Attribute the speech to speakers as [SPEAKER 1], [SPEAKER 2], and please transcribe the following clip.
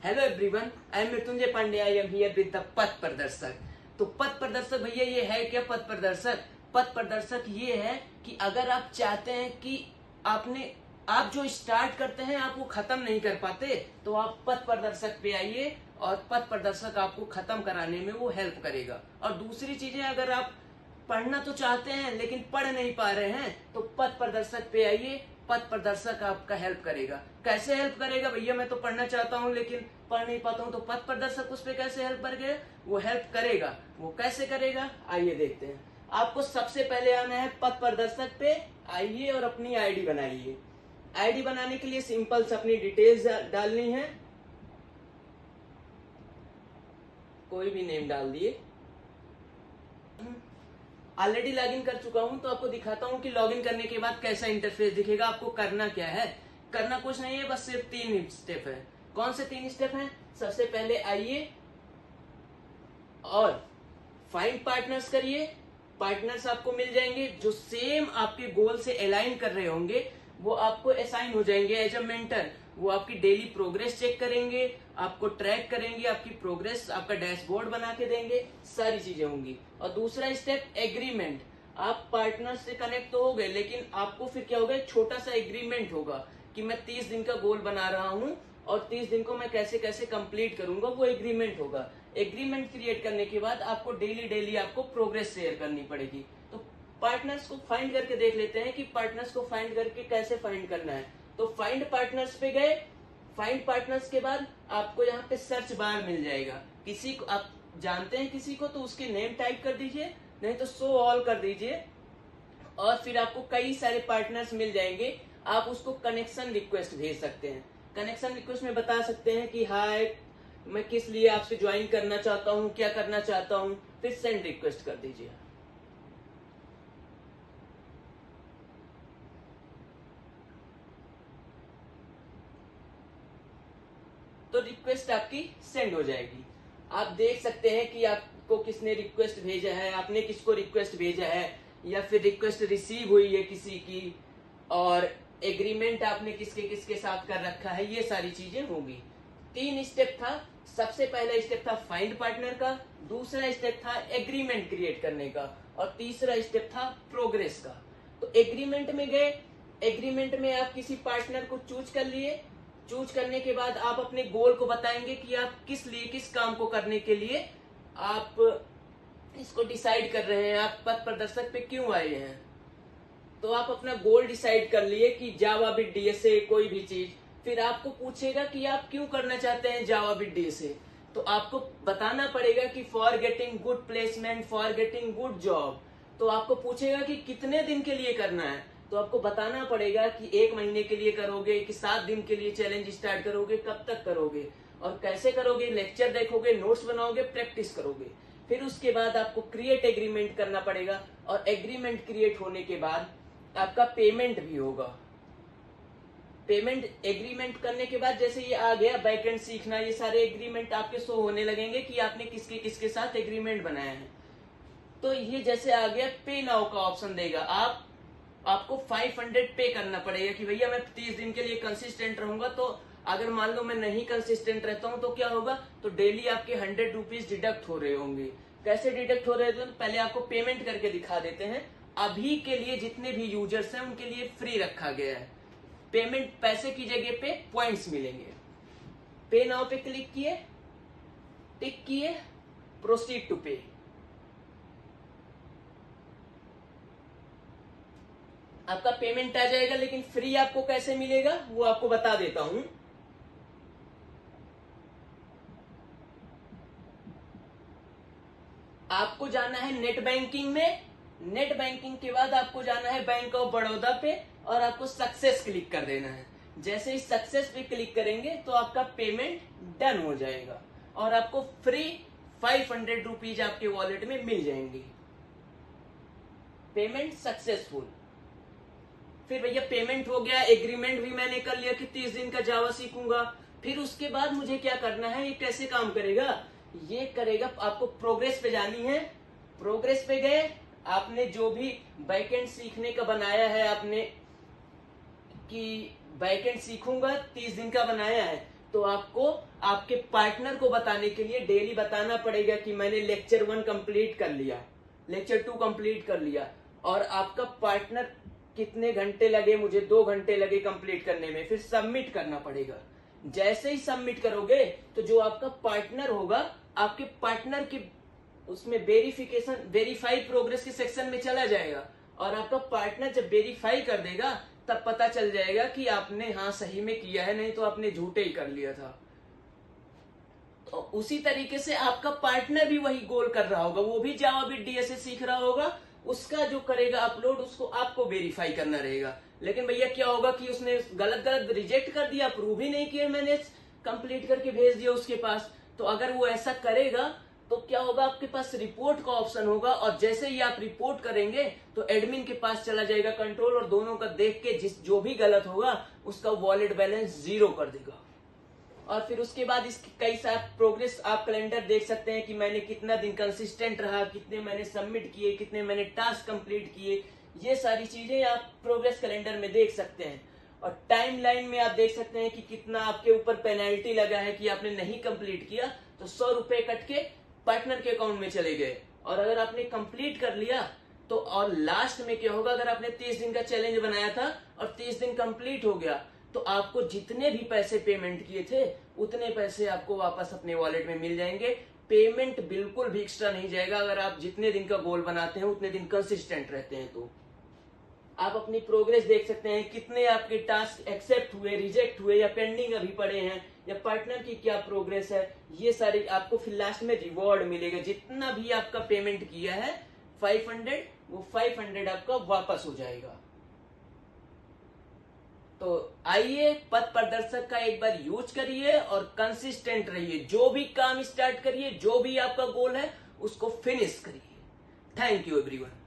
[SPEAKER 1] Hello everyone, I am Mrityunjay Pandey. I am here with the Path Pradarshak. तो पथ प्रदर्शक भैया ये है क्या? पथ प्रदर्शक ये है कि अगर आप चाहते हैं कि आप जो स्टार्ट करते हैं आप वो खत्म नहीं कर पाते, तो आप पथ प्रदर्शक पे आइए और पथ प्रदर्शक आपको खत्म कराने में वो हेल्प करेगा। और दूसरी चीजें, अगर आप पढ़ना तो चाहते हैं लेकिन पढ़ नहीं पा रहे हैं, तो पथ प्रदर्शक पे आइए। पथ प्रदर्शक आपका हेल्प करेगा। कैसे हेल्प करेगा भैया? मैं तो पढ़ना चाहता हूँ लेकिन पढ़ नहीं पाता हूँ, तो पथ प्रदर्शक उस पे कैसे हेल्प करेगा? वो हेल्प करेगा। वो कैसे करेगा, आइए देखते हैं। आपको सबसे पहले आना है पथ प्रदर्शक पे, आइए और अपनी आईडी बनाइए। आईडी बनाने के लिए सिंपल से अपनी डिटेल्स डालनी है, कोई भी नेम डाल दिए। ऑलरेडी लॉगिन कर चुका हूं, तो आपको दिखाता हूं कि लॉगिन करने के बाद कैसा इंटरफेस दिखेगा। आपको करना क्या है? करना कुछ नहीं है, बस सिर्फ 3 स्टेप है। कौन से 3 स्टेप हैं? सबसे पहले आइए और फाइंड पार्टनर्स करिए। पार्टनर्स आपको मिल जाएंगे जो सेम आपके गोल से अलाइन कर रहे होंगे, वो आपको असाइन हो जाएंगे एज अ मेंटर। वो आपकी डेली प्रोग्रेस चेक करेंगे, आपको ट्रैक करेंगे, आपकी प्रोग्रेस, आपका डैशबोर्ड बना के देंगे, सारी चीजें होंगी। और दूसरा स्टेप एग्रीमेंट। आप पार्टनर से कनेक्ट तो हो गए, लेकिन आपको फिर क्या होगा, एक छोटा सा एग्रीमेंट होगा कि मैं 30 दिन का गोल बना रहा हूं और 30 दिन को मैं कैसे कैसे कंप्लीट करूंगा, वो एग्रीमेंट होगा। एग्रीमेंट क्रिएट करने के बाद आपको डेली आपको प्रोग्रेस शेयर करनी पड़ेगी। तो पार्टनर्स को फाइंड करके देख लेते हैं कि पार्टनर्स को फाइंड करके कैसे फाइंड करना है। तो फाइंड पार्टनर्स पे गए। फाइंड पार्टनर्स के बाद आपको यहाँ पे सर्च बार मिल जाएगा। किसी को आप जानते हैं किसी को, तो उसके नेम टाइप कर दीजिए, नहीं तो शो ऑल कर दीजिए और फिर आपको कई सारे पार्टनर्स मिल जाएंगे। आप उसको कनेक्शन रिक्वेस्ट भेज सकते हैं। कनेक्शन रिक्वेस्ट में बता सकते हैं कि हाय, मैं किस लिए आपसे ज्वाइन करना चाहता हूँ, क्या करना चाहता हूँ, फिर सेंड रिक्वेस्ट कर दीजिए। तो रिक्वेस्ट आपकी सेंड हो जाएगी। आप देख सकते हैं कि आपको किसने रिक्वेस्ट भेजा है, आपने किसको रिक्वेस्ट भेजा है, या फिर रिक्वेस्ट रिसीव हुई है किसी की, और एग्रीमेंट आपने किसके किसके साथ कर रखा है, ये सारी चीजें होंगी। 3 स्टेप था। सबसे पहला स्टेप था फाइंड पार्टनर का, दूसरा स्टेप था एग्रीमेंट क्रिएट करने का, और तीसरा स्टेप था प्रोग्रेस का। तो एग्रीमेंट में गए। एग्रीमेंट में आप किसी पार्टनर को चूज कर लिए। चूज करने के बाद आप अपने गोल को बताएंगे कि आप किस लिए, किस काम को करने के लिए आप इसको डिसाइड कर रहे हैं, आप पथ प्रदर्शक पे क्यों आए हैं। तो आप अपना गोल डिसाइड कर लिए कि जावा बिट डीएसए, कोई भी चीज। फिर आपको पूछेगा कि आप क्यों करना चाहते हैं जावा बिट डीएसए। तो आपको बताना पड़ेगा कि for getting good placement, for getting good job. तो आपको पूछेगा कि कितने दिन के लिए करना है, तो आपको बताना पड़ेगा कि 1 महीने के लिए करोगे, कि 7 दिन के लिए चैलेंज स्टार्ट करोगे, कब तक करोगे और कैसे करोगे। लेक्चर देखोगे, नोट्स बनाओगे, प्रैक्टिस करोगे। फिर उसके बाद आपको क्रिएट एग्रीमेंट करना पड़ेगा, और एग्रीमेंट क्रिएट होने के बाद आपका पेमेंट भी होगा। पेमेंट एग्रीमेंट करने के बाद जैसे ये आ गया बैकएंड सीखना, ये सारे एग्रीमेंट आपके शो होने लगेंगे कि आपने किसके किसके साथ एग्रीमेंट बनाया है। तो ये जैसे आ गया, पे नाउ का ऑप्शन देगा। आपको 500 पे करना पड़ेगा कि भैया मैं 30 दिन के लिए कंसिस्टेंट रहूंगा। तो अगर मान लो मैं नहीं कंसिस्टेंट रहता हूं तो क्या होगा, तो डेली आपके 100 रुपीज डिडक्ट हो रहे होंगे। कैसे डिडक्ट हो रहे हैं, तो पहले आपको पेमेंट करके दिखा देते हैं। अभी के लिए जितने भी यूजर्स हैं उनके लिए फ्री रखा गया है। पेमेंट पैसे की जगह पे पॉइंट्स मिलेंगे। पे नाउ पे क्लिक किए, टिक किए, प्रोसीड टू पे। आपका पेमेंट आ जाएगा, लेकिन फ्री आपको कैसे मिलेगा वो आपको बता देता हूं। आपको जाना है नेट बैंकिंग में। नेट बैंकिंग के बाद आपको जाना है बैंक ऑफ बड़ौदा पे, और आपको सक्सेस क्लिक कर देना है। जैसे ही सक्सेस पे क्लिक करेंगे तो आपका पेमेंट डन हो जाएगा और आपको फ्री 500 रुपीज आपके वॉलेट में मिल जाएंगे। Payment successful. फिर भैया पेमेंट हो गया, एग्रीमेंट भी मैंने कर लिया कि 30 दिन का जावा सीखूंगा। फिर उसके बाद मुझे क्या करना है, ये कैसे काम करेगा, ये करेगा, आपको प्रोग्रेस पे जानी है। प्रोग्रेस पे गए, आपने जो भी बैकएंड सीखने का बनाया है, आपने कि बैकएंड सीखूंगा 30 दिन का बनाया है, तो आपको आपके पार्टनर को बताने के लिए डेली बताना पड़ेगा कि मैंने लेक्चर 1 कंप्लीट कर लिया, लेक्चर 2 कंप्लीट कर लिया। और आपका पार्टनर कितने घंटे लगे, मुझे 2 घंटे लगे कंप्लीट करने में, फिर सबमिट करना पड़ेगा। जैसे ही सबमिट करोगे तो जो आपका पार्टनर होगा, आपके पार्टनर के उसमें वेरीफाई प्रोग्रेस के सेक्शन में चला जाएगा, और आपका पार्टनर जब वेरीफाई कर देगा तब पता चल जाएगा कि आपने हाँ सही में किया है, नहीं तो आपने झूठे ही कर लिया था। तो उसी तरीके से आपका पार्टनर भी वही गोल कर रहा होगा, वो भी जावा बिट डीएसए सीख रहा होगा, उसका जो करेगा अपलोड उसको आपको वेरीफाई करना रहेगा। लेकिन भैया क्या होगा कि उसने गलत रिजेक्ट कर दिया, प्रूव ही नहीं किया, मैंने कंप्लीट करके भेज दिया उसके पास। तो अगर वो ऐसा करेगा तो क्या होगा, आपके पास रिपोर्ट का ऑप्शन होगा, और जैसे ही आप रिपोर्ट करेंगे तो एडमिन के पास चला जाएगा कंट्रोल, और दोनों का देख के जो भी गलत होगा उसका वॉलेट बैलेंस 0 कर देगा। और फिर उसके बाद इसकी कई सारे प्रोग्रेस आप कैलेंडर देख सकते हैं कि मैंने कितना दिन कंसिस्टेंट रहा, कितने मैंने सबमिट किए, कितने मैंने टास्क कंप्लीट किए, ये सारी चीजें आप प्रोग्रेस कैलेंडर में देख सकते हैं। और टाइमलाइन में आप देख सकते हैं कि कितना आपके ऊपर पेनल्टी लगा है कि आपने नहीं कंप्लीट किया, तो 100 रुपए कट के पार्टनर के अकाउंट में चले गए। और अगर आपने कंप्लीट कर लिया तो, और लास्ट में क्या होगा, अगर आपने 30 दिन का चैलेंज बनाया था और 30 दिन कंप्लीट हो गया तो आपको जितने भी पैसे पेमेंट किए थे उतने पैसे आपको वापस अपने वॉलेट में मिल जाएंगे। पेमेंट बिल्कुल भी एक्स्ट्रा नहीं जाएगा अगर आप जितने दिन का गोल बनाते हैं उतने दिन कंसिस्टेंट रहते हैं। तो आप अपनी प्रोग्रेस देख सकते हैं, कितने आपके टास्क एक्सेप्ट हुए, रिजेक्ट हुए, या पेंडिंग अभी पड़े हैं, या पार्टनर की क्या प्रोग्रेस है, ये सारे आपको फिर लास्ट में रिवॉर्ड मिलेगा। जितना भी आपका पेमेंट किया है 500, वो 500 आपका वापस हो जाएगा। तो आइए पथ प्रदर्शक का एक बार यूज करिए और कंसिस्टेंट रहिए। जो भी काम स्टार्ट करिए, जो भी आपका गोल है उसको फिनिश करिए। Thank you everyone.